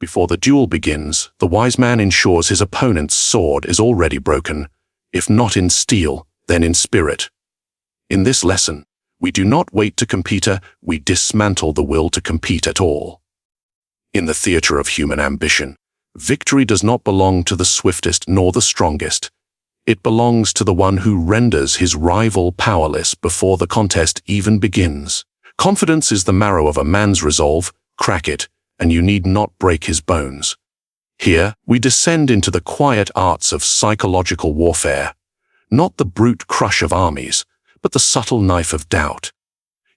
Before the duel begins, the wise man ensures his opponent's sword is already broken, if not in steel, then in spirit. In this lesson, we do not wait to compete, we dismantle the will to compete at all. In the theater of human ambition, victory does not belong to the swiftest nor the strongest. It belongs to the one who renders his rival powerless before the contest even begins. Confidence is the marrow of a man's resolve. Crack it, and you need not break his bones. Here, we descend into the quiet arts of psychological warfare, not the brute crush of armies, but the subtle knife of doubt.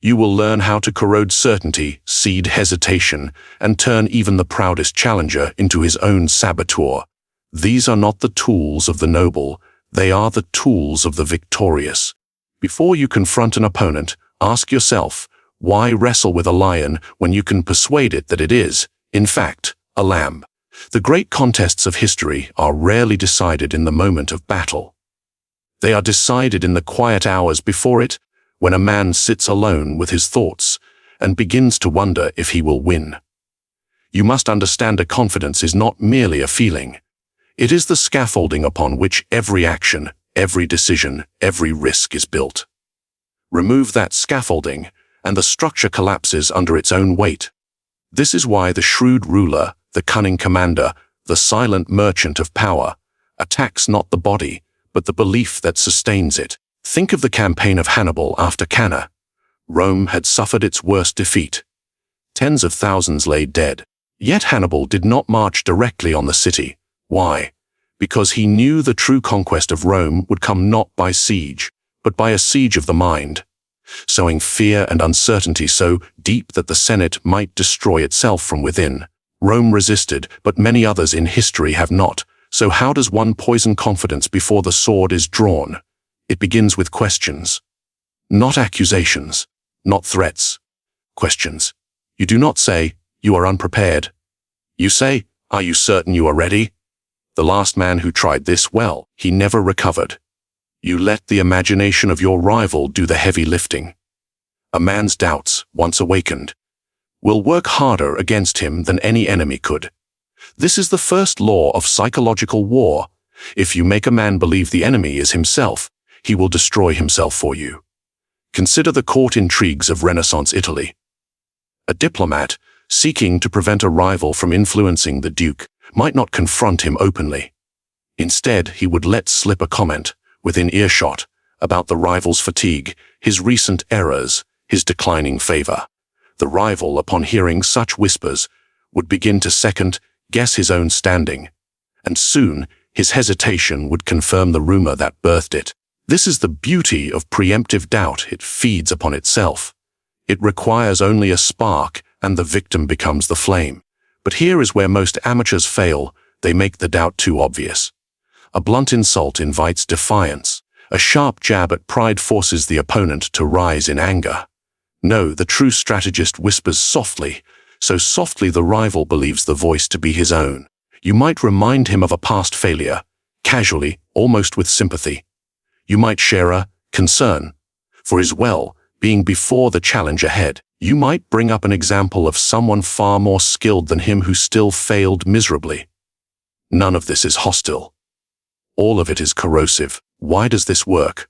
You will learn how to corrode certainty, seed hesitation, and turn even the proudest challenger into his own saboteur. These are not the tools of the noble, they are the tools of the victorious. Before you confront an opponent, ask yourself, why wrestle with a lion when you can persuade it that it is, in fact, a lamb? The great contests of history are rarely decided in the moment of battle. They are decided in the quiet hours before it, when a man sits alone with his thoughts and begins to wonder if he will win. You must understand, a confidence is not merely a feeling. It is the scaffolding upon which every action, every decision, every risk is built. Remove that scaffolding, and the structure collapses under its own weight. This is why the shrewd ruler, the cunning commander, the silent merchant of power, attacks not the body, but the belief that sustains it. Think of the campaign of Hannibal after Cannae. Rome had suffered its worst defeat. Tens of thousands lay dead. Yet Hannibal did not march directly on the city. Why? Because he knew the true conquest of Rome would come not by siege, but by a siege of the mind, sowing fear and uncertainty so deep that the Senate might destroy itself from within. Rome resisted, but many others in history have not. So how does one poison confidence before the sword is drawn? It begins with questions. Not accusations, not threats. Questions. You do not say, "You are unprepared." You say, "Are you certain you are ready?" The last man who tried this, well, he never recovered. You let the imagination of your rival do the heavy lifting. A man's doubts, once awakened, will work harder against him than any enemy could. This is the first law of psychological war. If you make a man believe the enemy is himself, he will destroy himself for you. Consider the court intrigues of Renaissance Italy. A diplomat, seeking to prevent a rival from influencing the duke, might not confront him openly. Instead, he would let slip a comment, within earshot, about the rival's fatigue, his recent errors, his declining favor. The rival, upon hearing such whispers, would begin to second-guess his own standing, and soon his hesitation would confirm the rumor that birthed it. This is the beauty of preemptive doubt. It feeds upon itself. It requires only a spark, and the victim becomes the flame. But here is where most amateurs fail. They make the doubt too obvious. A blunt insult invites defiance. A sharp jab at pride forces the opponent to rise in anger. No, the true strategist whispers softly, so softly the rival believes the voice to be his own. You might remind him of a past failure, casually, almost with sympathy. You might share a concern for his well-being before the challenge ahead. You might bring up an example of someone far more skilled than him who still failed miserably. None of this is hostile. All of it is corrosive. Why does this work?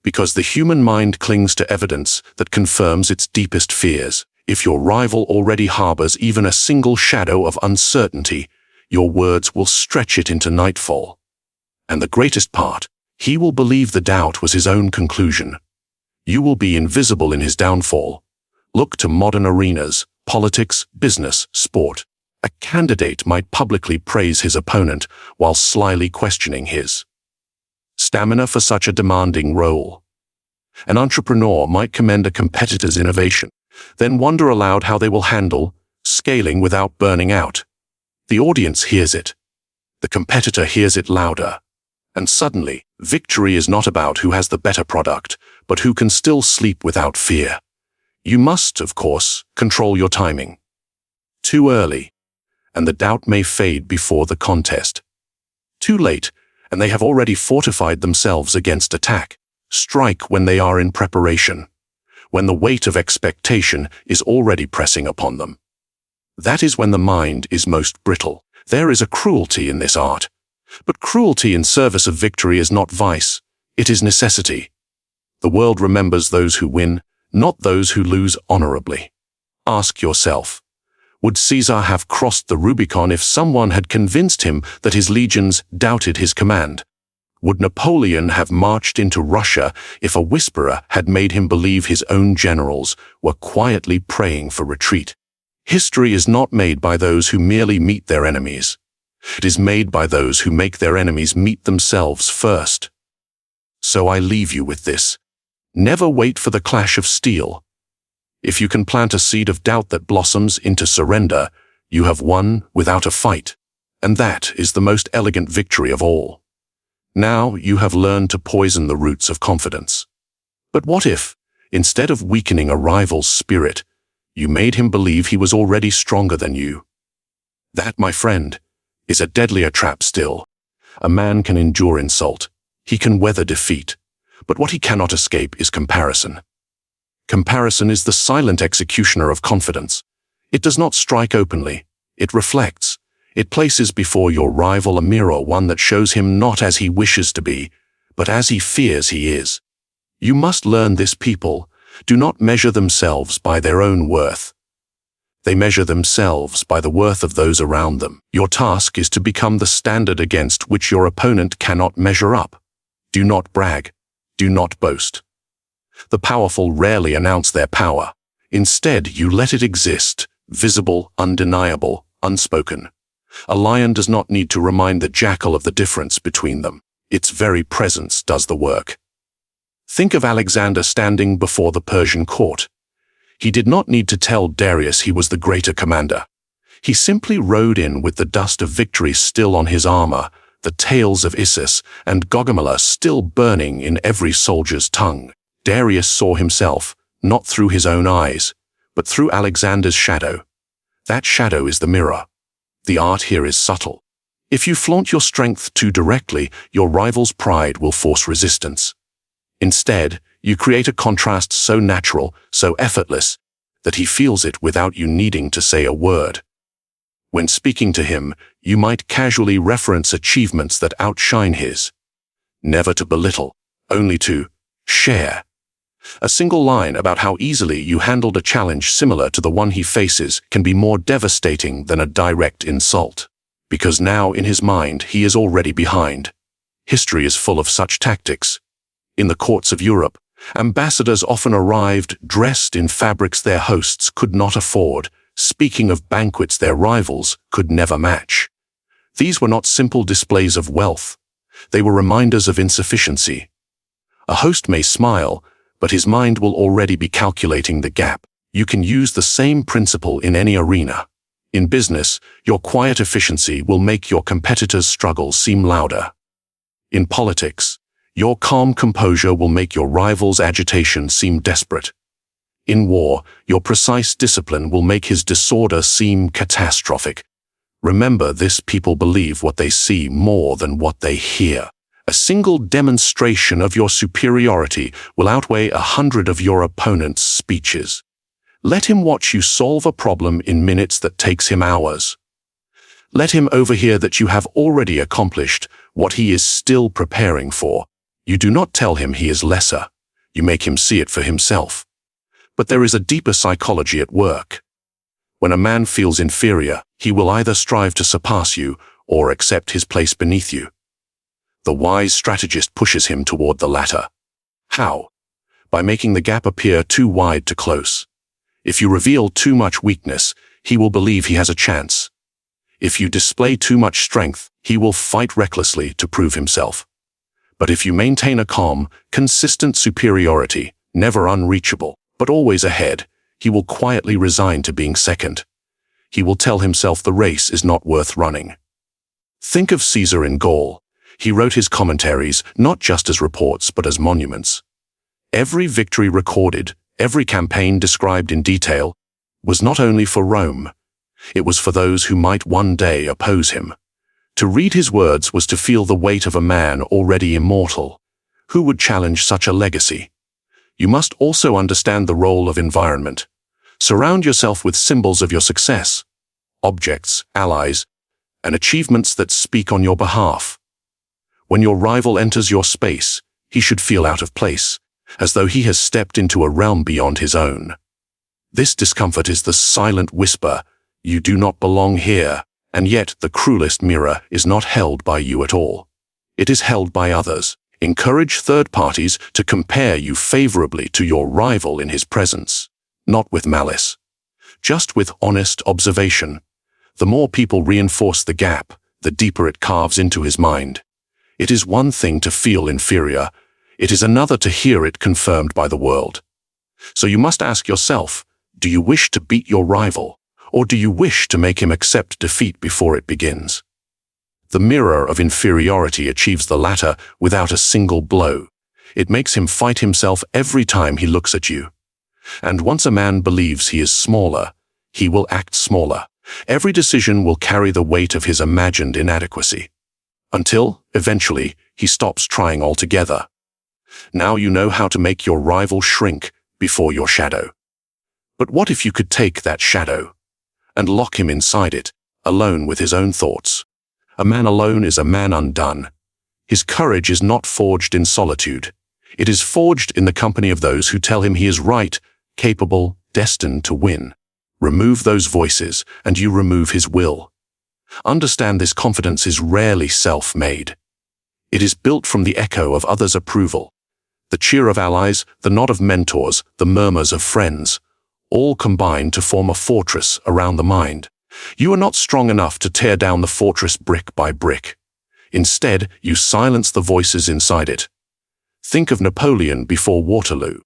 Because the human mind clings to evidence that confirms its deepest fears. If your rival already harbors even a single shadow of uncertainty, your words will stretch it into nightfall. And the greatest part, he will believe the doubt was his own conclusion. You will be invisible in his downfall. Look to modern arenas, politics, business, sport. A candidate might publicly praise his opponent while slyly questioning his stamina for such a demanding role. An entrepreneur might commend a competitor's innovation, then wonder aloud how they will handle scaling without burning out. The audience hears it. The competitor hears it louder. And suddenly, victory is not about who has the better product, but who can still sleep without fear. You must, of course, control your timing. Too early, and the doubt may fade before the contest. Too late, and they have already fortified themselves against attack. Strike when they are in preparation, when the weight of expectation is already pressing upon them. That is when the mind is most brittle. There is a cruelty in this art. But cruelty in service of victory is not vice, it is necessity. The world remembers those who win, not those who lose honorably. Ask yourself, would Caesar have crossed the Rubicon if someone had convinced him that his legions doubted his command? Would Napoleon have marched into Russia if a whisperer had made him believe his own generals were quietly praying for retreat? History is not made by those who merely meet their enemies. It is made by those who make their enemies meet themselves first. So I leave you with this. Never wait for the clash of steel. If you can plant a seed of doubt that blossoms into surrender, you have won without a fight, and that is the most elegant victory of all. Now you have learned to poison the roots of confidence. But what if, instead of weakening a rival's spirit, you made him believe he was already stronger than you? That, my friend, is a deadlier trap still. A man can endure insult. He can weather defeat. But what he cannot escape is comparison. Comparison is the silent executioner of confidence. It does not strike openly. It reflects. It places before your rival a mirror, one that shows him not as he wishes to be, but as he fears he is. You must learn this: people do not measure themselves by their own worth. They measure themselves by the worth of those around them. Your task is to become the standard against which your opponent cannot measure up. Do not brag. Do not boast. The powerful rarely announce their power. Instead, you let it exist, visible, undeniable, unspoken. A lion does not need to remind the jackal of the difference between them. Its very presence does the work. Think of Alexander standing before the Persian court. He did not need to tell Darius he was the greater commander. He simply rode in with the dust of victory still on his armor, the tales of Issus and Gaugamela still burning in every soldier's tongue. Darius saw himself, not through his own eyes, but through Alexander's shadow. That shadow is the mirror. The art here is subtle. If you flaunt your strength too directly, your rival's pride will force resistance. Instead, you create a contrast so natural, so effortless, that he feels it without you needing to say a word. When speaking to him, you might casually reference achievements that outshine his. Never to belittle, only to share. A single line about how easily you handled a challenge similar to the one he faces can be more devastating than a direct insult. Because now in his mind he is already behind. History is full of such tactics. In the courts of Europe, ambassadors often arrived dressed in fabrics their hosts could not afford, speaking of banquets their rivals could never match. These were not simple displays of wealth. They were reminders of insufficiency. A host may smile, but his mind will already be calculating the gap. You can use the same principle in any arena. In business, your quiet efficiency will make your competitors' struggles seem louder. In politics, your calm composure will make your rival's agitation seem desperate. In war, your precise discipline will make his disorder seem catastrophic. Remember this: people believe what they see more than what they hear. A single demonstration of your superiority will outweigh 100 of your opponent's speeches. Let him watch you solve a problem in minutes that takes him hours. Let him overhear that you have already accomplished what he is still preparing for. You do not tell him he is lesser. You make him see it for himself. But there is a deeper psychology at work. When a man feels inferior, he will either strive to surpass you or accept his place beneath you. The wise strategist pushes him toward the latter. How? By making the gap appear too wide to close. If you reveal too much weakness, he will believe he has a chance. If you display too much strength, he will fight recklessly to prove himself. But if you maintain a calm, consistent superiority, never unreachable, but always ahead, he will quietly resign to being second. He will tell himself the race is not worth running. Think of Caesar in Gaul. He wrote his commentaries not just as reports but as monuments. Every victory recorded, every campaign described in detail, was not only for Rome. It was for those who might one day oppose him. To read his words was to feel the weight of a man already immortal. Who would challenge such a legacy? You must also understand the role of environment. Surround yourself with symbols of your success. objects, allies, and achievements that speak on your behalf. When your rival enters your space, he should feel out of place, as though he has stepped into a realm beyond his own. This discomfort is the silent whisper, "You do not belong here," and yet the cruelest mirror is not held by you at all. It is held by others. Encourage third parties to compare you favorably to your rival in his presence, not with malice, just with honest observation. The more people reinforce the gap, the deeper it carves into his mind. It is one thing to feel inferior, it is another to hear it confirmed by the world. So you must ask yourself, do you wish to beat your rival, or do you wish to make him accept defeat before it begins? The mirror of inferiority achieves the latter without a single blow. It makes him fight himself every time he looks at you. And once a man believes he is smaller, he will act smaller. Every decision will carry the weight of his imagined inadequacy. Until, eventually, he stops trying altogether. Now you know how to make your rival shrink before your shadow. But what if you could take that shadow and lock him inside it, alone with his own thoughts? A man alone is a man undone. His courage is not forged in solitude. It is forged in the company of those who tell him he is right, capable, destined to win. Remove those voices, and you remove his will. Understand this confidence is rarely self-made. It is built from the echo of others' approval. The cheer of allies, the nod of mentors, the murmurs of friends, all combine to form a fortress around the mind. You are not strong enough to tear down the fortress brick by brick. Instead, you silence the voices inside it. Think of Napoleon before Waterloo.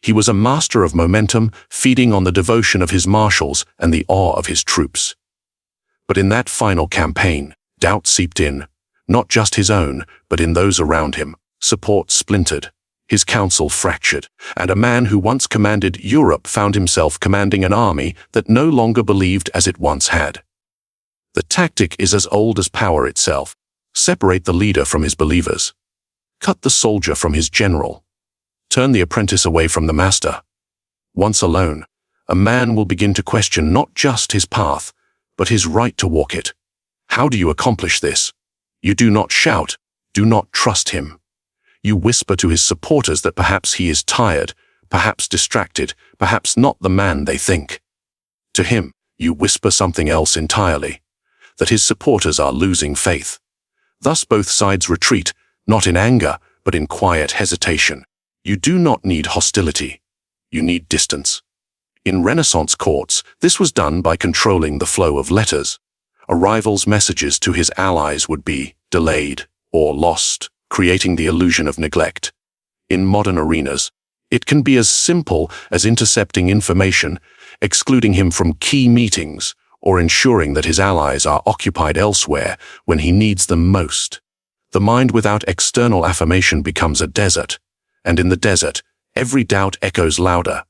He was a master of momentum, feeding on the devotion of his marshals and the awe of his troops. But in that final campaign, doubt seeped in, not just his own, but in those around him. Support splintered, his counsel fractured, and a man who once commanded Europe found himself commanding an army that no longer believed as it once had. The tactic is as old as power itself. Separate the leader from his believers. Cut the soldier from his general. Turn the apprentice away from the master. Once alone, a man will begin to question not just his path, but his right to walk it. How do you accomplish this? You do not shout, do not trust him. You whisper to his supporters that perhaps he is tired, perhaps distracted, perhaps not the man they think. To him, you whisper something else entirely, that his supporters are losing faith. Thus both sides retreat, not in anger, but in quiet hesitation. You do not need hostility. You need distance. In Renaissance courts, this was done by controlling the flow of letters. A rival's messages to his allies would be delayed or lost, creating the illusion of neglect. In modern arenas, it can be as simple as intercepting information, excluding him from key meetings, or ensuring that his allies are occupied elsewhere when he needs them most. The mind without external affirmation becomes a desert, and in the desert, every doubt echoes louder.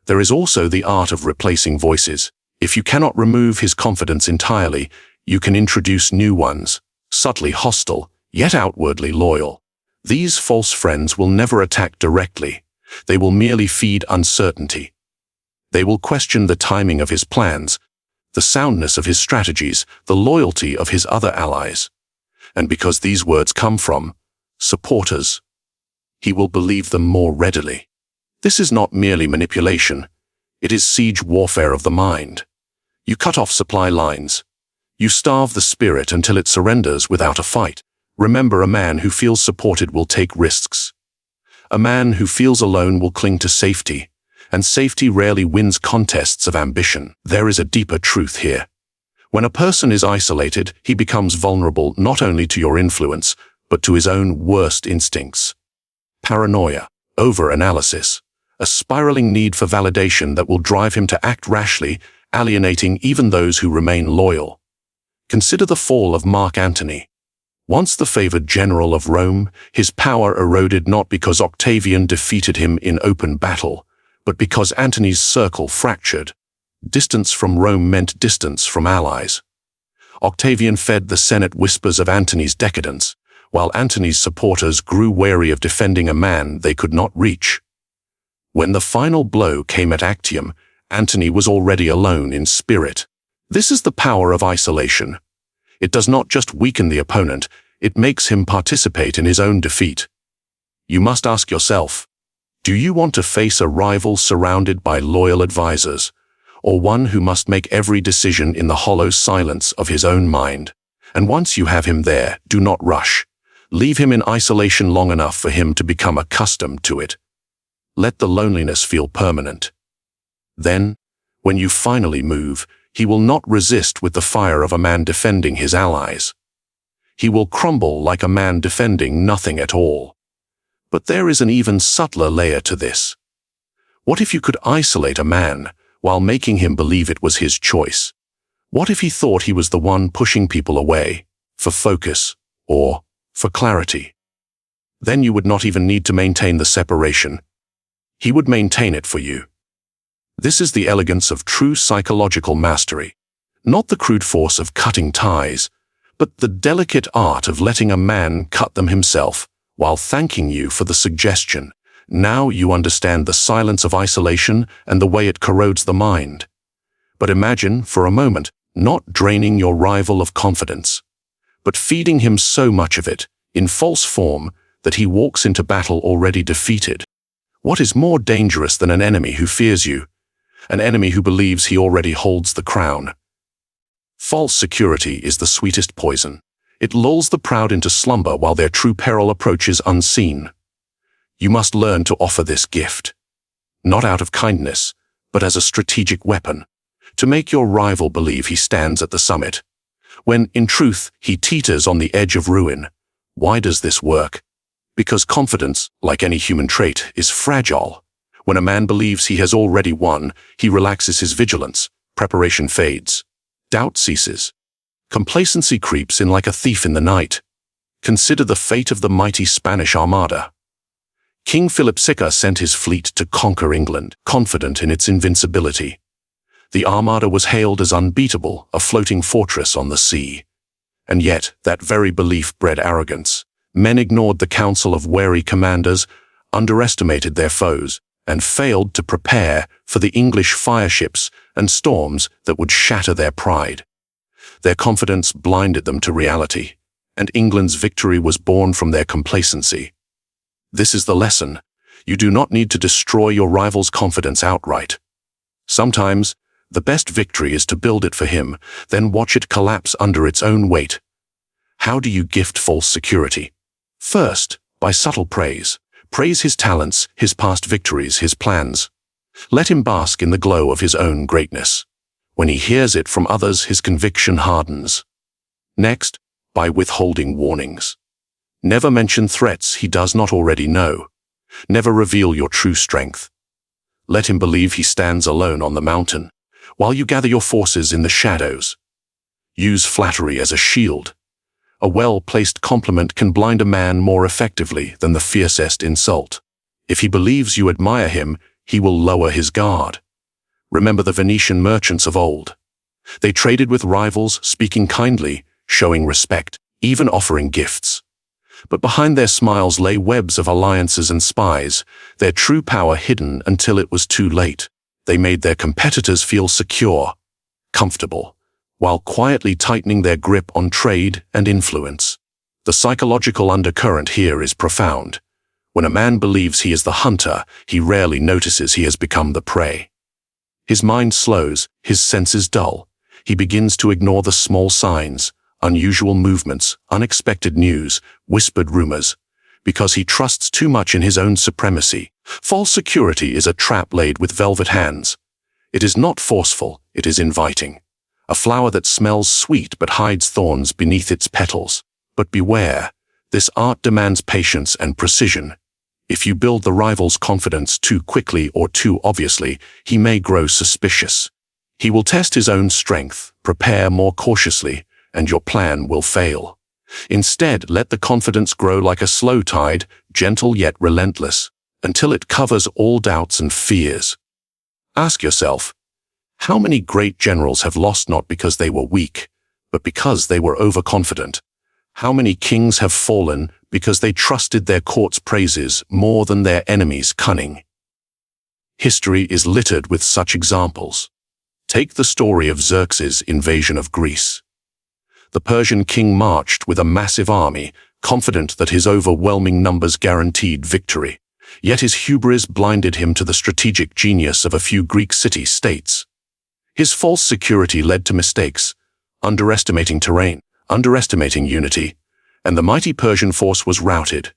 There is also the art of replacing voices. If you cannot remove his confidence entirely, you can introduce new ones, subtly hostile, yet outwardly loyal. These false friends will never attack directly. They will merely feed uncertainty. They will question the timing of his plans, the soundness of his strategies, the loyalty of his other allies. And because these words come from supporters, he will believe them more readily. This is not merely manipulation. It is siege warfare of the mind. You cut off supply lines. You starve the spirit until it surrenders without a fight. Remember, a man who feels supported will take risks. A man who feels alone will cling to safety, and safety rarely wins contests of ambition. There is a deeper truth here. When a person is isolated, he becomes vulnerable not only to your influence, but to his own worst instincts. Paranoia, over-analysis, a spiraling need for validation that will drive him to act rashly, alienating even those who remain loyal. Consider the fall of Mark Antony. Once the favored general of Rome, his power eroded not because Octavian defeated him in open battle, but because Antony's circle fractured. Distance from Rome meant distance from allies. Octavian fed the Senate whispers of Antony's decadence, while Antony's supporters grew wary of defending a man they could not reach. When the final blow came at Actium, Antony was already alone in spirit. This is the power of isolation. It does not just weaken the opponent, it makes him participate in his own defeat. You must ask yourself, do you want to face a rival surrounded by loyal advisors, or one who must make every decision in the hollow silence of his own mind? And once you have him there, do not rush. Leave him in isolation long enough for him to become accustomed to it. Let the loneliness feel permanent. Then, when you finally move, he will not resist with the fire of a man defending his allies. He will crumble like a man defending nothing at all. But there is an even subtler layer to this. What if you could isolate a man while making him believe it was his choice? What if he thought he was the one pushing people away for focus or for clarity? Then you would not even need to maintain the separation. He would maintain it for you. This is the elegance of true psychological mastery, not the crude force of cutting ties, but the delicate art of letting a man cut them himself while thanking you for the suggestion. Now you understand the silence of isolation and the way it corrodes the mind. But imagine, for a moment, not draining your rival of confidence, but feeding him so much of it, in false form, that he walks into battle already defeated. What is more dangerous than an enemy who fears you? An enemy who believes he already holds the crown. False security is the sweetest poison. It lulls the proud into slumber while their true peril approaches unseen. You must learn to offer this gift, not out of kindness, but as a strategic weapon, to make your rival believe he stands at the summit, when, in truth, he teeters on the edge of ruin. Why does this work? Because confidence, like any human trait, is fragile. When a man believes he has already won, he relaxes his vigilance, preparation fades, doubt ceases. Complacency creeps in like a thief in the night. Consider the fate of the mighty Spanish Armada. King Philip Sica sent his fleet to conquer England, confident in its invincibility. The Armada was hailed as unbeatable, a floating fortress on the sea. And yet, that very belief bred arrogance. Men ignored the counsel of wary commanders, underestimated their foes, and failed to prepare for the English fireships and storms that would shatter their pride. Their confidence blinded them to reality, and England's victory was born from their complacency. This is the lesson. You do not need to destroy your rival's confidence outright. Sometimes, the best victory is to build it for him, then watch it collapse under its own weight. How do you gift false security? First, by subtle praise. Praise his talents, his past victories, his plans. Let him bask in the glow of his own greatness. When he hears it from others, his conviction hardens. Next, by withholding warnings. Never mention threats he does not already know. Never reveal your true strength. Let him believe he stands alone on the mountain, while you gather your forces in the shadows. Use flattery as a shield. A well-placed compliment can blind a man more effectively than the fiercest insult. If he believes you admire him, he will lower his guard. Remember the Venetian merchants of old. They traded with rivals, speaking kindly, showing respect, even offering gifts. But behind their smiles lay webs of alliances and spies, their true power hidden until it was too late. They made their competitors feel secure, comfortable, while quietly tightening their grip on trade and influence. The psychological undercurrent here is profound. When a man believes he is the hunter, he rarely notices he has become the prey. His mind slows, his senses dull. He begins to ignore the small signs, unusual movements, unexpected news, whispered rumors, because he trusts too much in his own supremacy. False security is a trap laid with velvet hands. It is not forceful, it is inviting. A flower that smells sweet but hides thorns beneath its petals. But beware, this art demands patience and precision. If you build the rival's confidence too quickly or too obviously, he may grow suspicious. He will test his own strength, prepare more cautiously, and your plan will fail. Instead, let the confidence grow like a slow tide, gentle yet relentless, until it covers all doubts and fears. Ask yourself, how many great generals have lost not because they were weak, but because they were overconfident? How many kings have fallen because they trusted their court's praises more than their enemies' cunning? History is littered with such examples. Take the story of Xerxes' invasion of Greece. The Persian king marched with a massive army, confident that his overwhelming numbers guaranteed victory. Yet his hubris blinded him to the strategic genius of a few Greek city-states. His false security led to mistakes, underestimating terrain, underestimating unity, and the mighty Persian force was routed.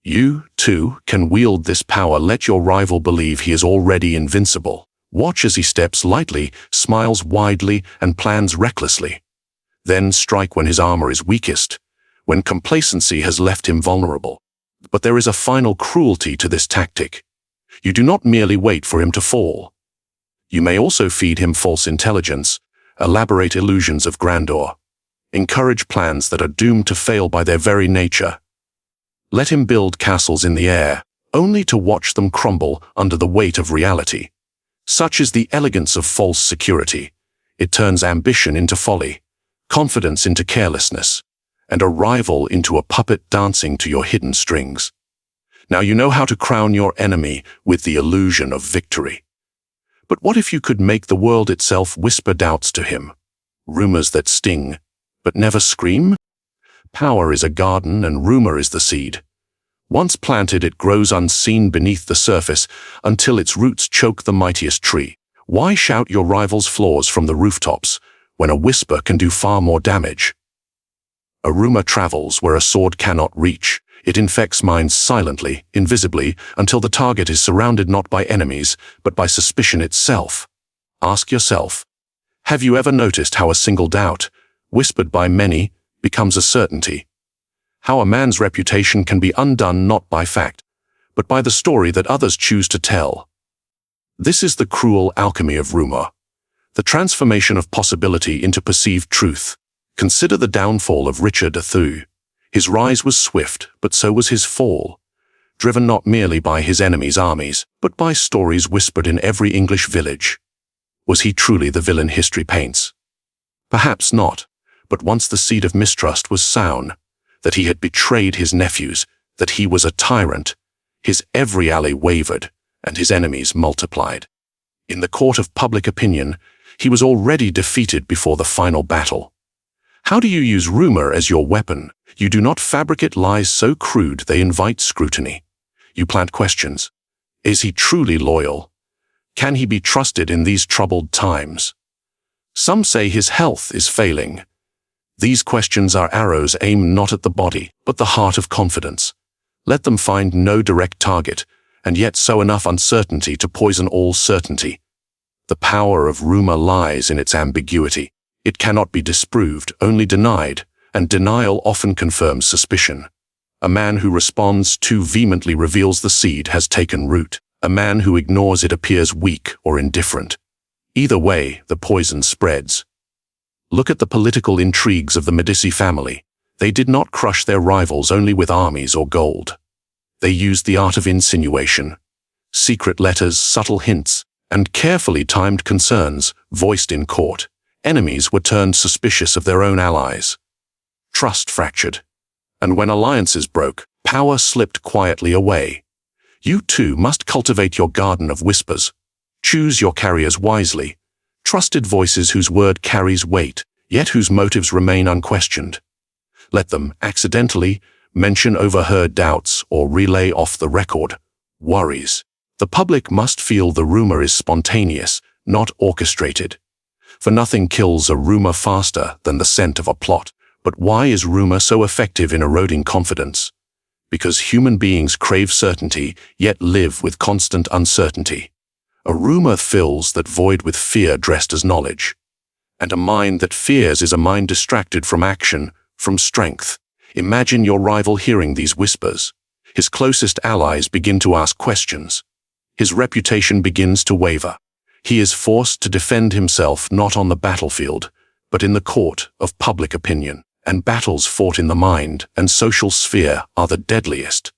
You, too, can wield this power. Let your rival believe he is already invincible. Watch as he steps lightly, smiles widely, and plans recklessly. Then strike when his armor is weakest, when complacency has left him vulnerable. But there is a final cruelty to this tactic. You do not merely wait for him to fall. You may also feed him false intelligence, elaborate illusions of grandeur, encourage plans that are doomed to fail by their very nature. Let him build castles in the air, only to watch them crumble under the weight of reality. Such is the elegance of false security. It turns ambition into folly, confidence into carelessness, and a rival into a puppet dancing to your hidden strings. Now you know how to crown your enemy with the illusion of victory. But what if you could make the world itself whisper doubts to him? Rumors that sting, but never scream? Power is a garden and rumor is the seed. Once planted, it grows unseen beneath the surface until its roots choke the mightiest tree. Why shout your rival's flaws from the rooftops when a whisper can do far more damage? A rumor travels where a sword cannot reach. It infects minds silently, invisibly, until the target is surrounded not by enemies, but by suspicion itself. Ask yourself, have you ever noticed how a single doubt, whispered by many, becomes a certainty? How a man's reputation can be undone not by fact, but by the story that others choose to tell. This is the cruel alchemy of rumor, the transformation of possibility into perceived truth. Consider the downfall of Richard II. His rise was swift, but so was his fall, driven not merely by his enemies' armies, but by stories whispered in every English village. Was he truly the villain history paints? Perhaps not, but once the seed of mistrust was sown, that he had betrayed his nephews, that he was a tyrant, his every ally wavered, and his enemies multiplied. In the court of public opinion, he was already defeated before the final battle. How do you use rumor as your weapon? You do not fabricate lies so crude they invite scrutiny. You plant questions. Is he truly loyal? Can he be trusted in these troubled times? Some say his health is failing. These questions are arrows aimed not at the body, but the heart of confidence. Let them find no direct target, and yet sow enough uncertainty to poison all certainty. The power of rumor lies in its ambiguity. It cannot be disproved, only denied, and denial often confirms suspicion. A man who responds too vehemently reveals the seed has taken root. A man who ignores it appears weak or indifferent. Either way, the poison spreads. Look at the political intrigues of the Medici family. They did not crush their rivals only with armies or gold. They used the art of insinuation, secret letters, subtle hints, and carefully timed concerns voiced in court. Enemies were turned suspicious of their own allies. Trust fractured, and when alliances broke, power slipped quietly away. You too must cultivate your garden of whispers. Choose your carriers wisely, trusted voices whose word carries weight, yet whose motives remain unquestioned. Let them, accidentally, mention overheard doubts or relay off the record worries. The public must feel the rumor is spontaneous, not orchestrated. For nothing kills a rumor faster than the scent of a plot. But why is rumor so effective in eroding confidence? Because human beings crave certainty, yet live with constant uncertainty. A rumor fills that void with fear dressed as knowledge. And a mind that fears is a mind distracted from action, from strength. Imagine your rival hearing these whispers. His closest allies begin to ask questions. His reputation begins to waver. He is forced to defend himself not on the battlefield, but in the court of public opinion. And battles fought in the mind and social sphere are the deadliest,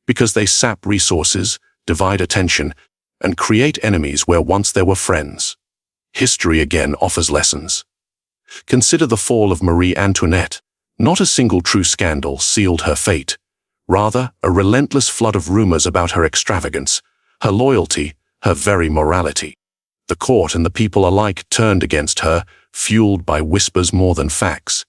because they sap resources, divide attention, and create enemies where once there were friends. History again offers lessons. Consider the fall of Marie Antoinette. Not a single true scandal sealed her fate. Rather, a relentless flood of rumors about her extravagance, her loyalty, her very morality. The court and the people alike turned against her, fueled by whispers more than facts.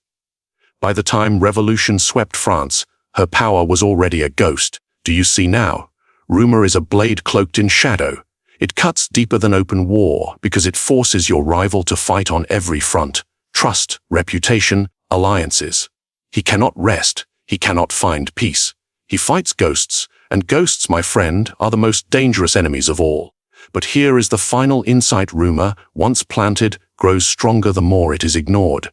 By the time revolution swept France, her power was already a ghost. Do you see now? Rumor is a blade cloaked in shadow. It cuts deeper than open war because it forces your rival to fight on every front. Trust, reputation, alliances. He cannot rest. He cannot find peace. He fights ghosts, and ghosts, my friend, are the most dangerous enemies of all. But here is the final insight: rumor, once planted, grows stronger the more it is ignored.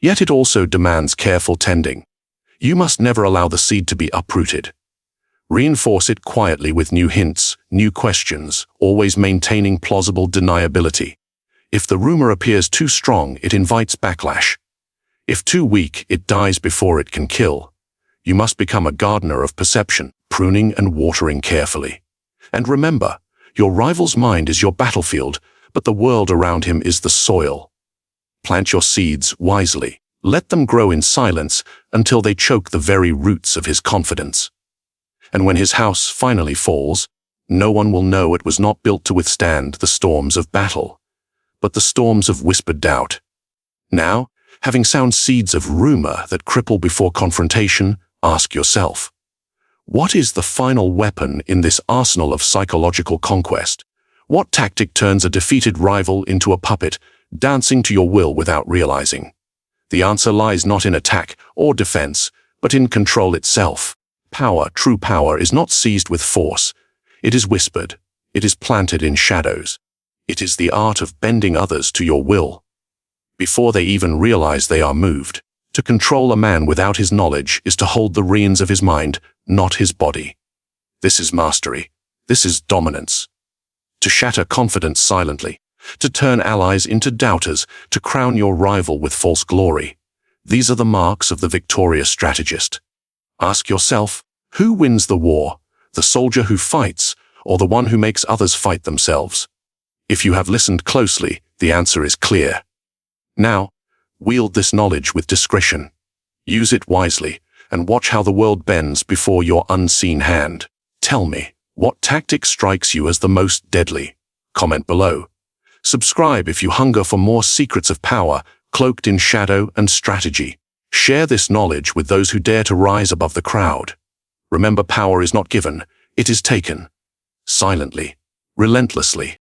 Yet it also demands careful tending. You must never allow the seed to be uprooted. Reinforce it quietly with new hints, new questions, always maintaining plausible deniability. If the rumor appears too strong, it invites backlash. If too weak, it dies before it can kill. You must become a gardener of perception, pruning and watering carefully. And remember, your rival's mind is your battlefield, but the world around him is the soil. Plant your seeds wisely. Let them grow in silence until they choke the very roots of his confidence. And when his house finally falls, no one will know it was not built to withstand the storms of battle, but the storms of whispered doubt. Now, having sown seeds of rumor that cripple before confrontation, ask yourself, what is the final weapon in this arsenal of psychological conquest? What tactic turns a defeated rival into a puppet, dancing to your will without realizing? The answer lies not in attack or defense, but in control itself. Power, true power, is not seized with force. It is whispered. It is planted in shadows. It is the art of bending others to your will, before they even realize they are moved. To control a man without his knowledge is to hold the reins of his mind, not his body. This is mastery. This is dominance. To shatter confidence silently, to turn allies into doubters, to crown your rival with false glory. These are the marks of the victorious strategist. Ask yourself, who wins the war? The soldier who fights, or the one who makes others fight themselves? If you have listened closely, the answer is clear. Now, wield this knowledge with discretion. Use it wisely, and watch how the world bends before your unseen hand. Tell me, what tactic strikes you as the most deadly? Comment below. Subscribe if you hunger for more secrets of power, cloaked in shadow and strategy. Share this knowledge with those who dare to rise above the crowd. Remember, power is not given, it is taken. Silently, relentlessly,